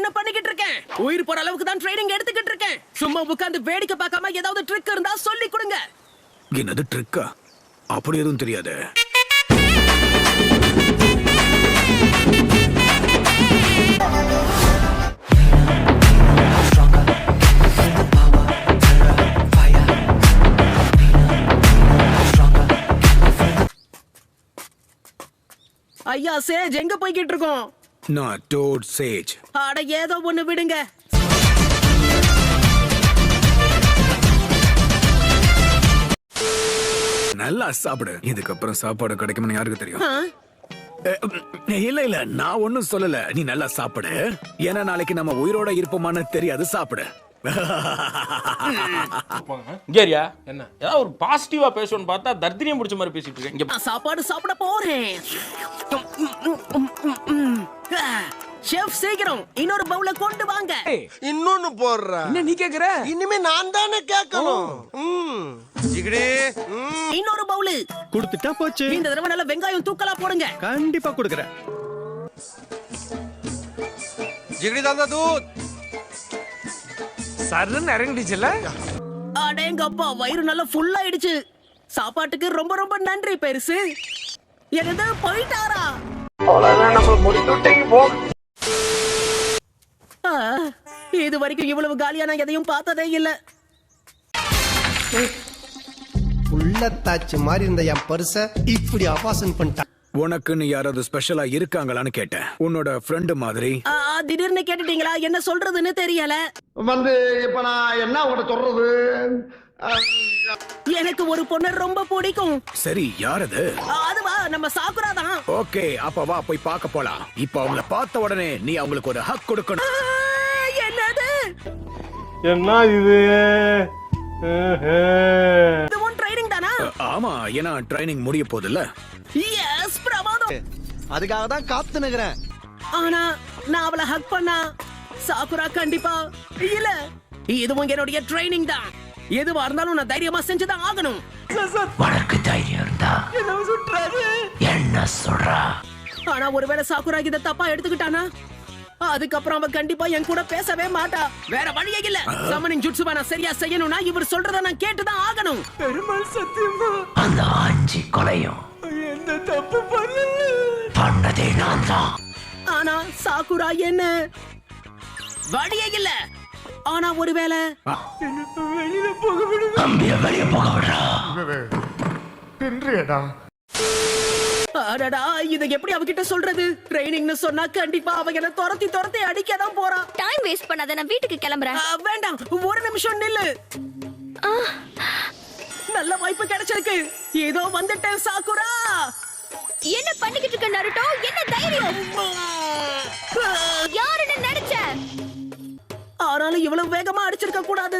தானே பண்ணிக்கிட்டு இருக்கேன். உயிர் போற அளவுக்கு தான் ட்ரைனிங் எடுத்துக்கிட்டு இருக்கேன். சும்மா உட்கார்ந்து வேடிக்கை பார்க்காம ஏதாவது ட்ரிக் இருந்தா சொல்லி கொடுங்க. என்னது ட்ரிக்கா? அப்படி எதுவும் தெரியாது. ஐயா சேஜ் எங்க போய்கிட்டு இருக்கோம்? நான் டோட் சேஜ். அட ஏதோ ஒண்ணு விடுங்க. நல்லா சாப்பிடு. இதுக்கப்புறம் சாப்பாடு கிடைக்கும்னு யாருக்கு தெரியும்? இல்ல நான் ஒண்ணும் சொல்லல. நீ நல்லா சாப்பிடு. ஏன்னா நாளைக்கு நம்ம உயிரோட இருப்போமான்னு தெரியாது. சாப்பிடு. கேரியா என்ன ஏதாவது ஒரு பாசிட்டிவா பேசணும்னு பார்த்தா தர்தினியம் பிடிச்ச மாதிரி பேசிட்டு இருக்கேன். நான் சாப்பாடு சாப்பிட போறேன். ஷெஃப் சீக்கிரம் இன்னொரு பவுல கொண்டு வாங்க. இன்னொன்னு போடுற. என்ன நீ கேக்குற? இனிமே நான் தானே கேட்கணும். ஜிகிடி இன்னொரு பவுல் கொடுத்துட்டா போச்சு. இந்த தடவை நல்ல வெங்காயம் தூக்கலா போடுங்க. கண்டிப்பா கொடுக்கறேன். ஜிகிடி தாந்தா தூத். சர்ன்னு இறங்கிடுச்சுல. அடேங்கப்பா வயிறு நல்லா ஃபுல் ஆயிடுச்சு. சாப்பாட்டுக்கு ரொம்ப ரொம்ப நன்றி பெருசு. என்னது போயிட்டாரா? இது வரைக்கும் இவ்வளவு காலியா நான் எதையும் பார்த்ததே இல்ல. புள்ளத்தாச்சு மாதிரி இருந்த என் பர்ஸ இப்படி அபாசன் பண்ணிட்டான். உனக்குன்னு யாராவது ஸ்பெஷலா இருக்காங்களான்னு கேட்டேன். உன்னோட ஃப்ரெண்டு மாதிரி. திடீர்னு கேட்டுட்டீங்களா? என்ன சொல்றதுன்னு தெரியல. இப்ப நான் என்ன உங்கள்கிட்ட சொல்றது? எனக்கு ஒரு பொண்ணு ரொம்ப பிடிக்கும். சரி யார் அது? அதுவா நம்ம சாக்குரா தான். ஓகே அப்ப வா போய் பார்க்க போலாம். இப்ப அவங்கள பார்த்த உடனே நீ அவங்களுக்கு ஒரு ஹக் கொடுக்கணும். என்னது? என்ன இது? இதுவும் ட்ரைனிங் தானா? ஆமா ஏன்னா ட்ரைனிங் முடிய போகுதுல்ல. எஸ் பிரமாதம். அதுக்காக தான் காத்து நிக்கிறேன். ஆனா நான் அவளை ஹக் பண்ணா சாக்குரா கண்டிப்பா இல்ல. இதுவும் என்னுடைய ட்ரைனிங் தான். எதுவா இருந்தாலும் நான் தைரியமா செஞ்சுதான் ஆகணும். உனக்கு தைரியம் இருந்தா என்ன சொல்றா? ஆனா ஒருவேளை சாக்குரா இத தப்பா எடுத்துக்கிட்டானா அதுக்கப்புறம் அவன் கண்டிப்பா என் கூட பேசவே மாட்டா. வேற வழியே இல்ல. சமனின் ஜுட்சுவா நான் சரியா செய்யணும்னா இவர் சொல்றத நான் கேட்டுதான் ஆகணும். பெருமாள் சத்தியமா அந்த 5 கொலையும் எந்த தப்பு பண்ணதே நான் தான். ஆனா சாக்குரா என்ன வழியே இல்ல. ஆனா ஒருவேளை வெளியில போக விடுங்க. தம்பிய வெளிய போக விடுறா. பின்றியடா. அடடா இத எப்படி அவகிட்ட சொல்றது? ட்ரைனிங்னு சொன்னா கண்டிப்பா அவ என்ன துரத்தி அடிக்க தான் போறா. டைம் வேஸ்ட் பண்ணாத, நான் வீட்டுக்கு கிளம்புறேன். வேண்டாம் ஒரு நிமிஷம் நில்லு. நல்ல வாய்ப்பு கிடைச்சிருக்கு. ஏதோ வந்துட்டேன் சாக்குரா. என்ன பண்ணிக்கிட்டு இருக்க நருட்டோ? என்ன தைரியம்? யாருன்னு நினைச்ச? ஆனாலும் இவ்வளவு வேகமா அடிச்சிருக்க கூடாது.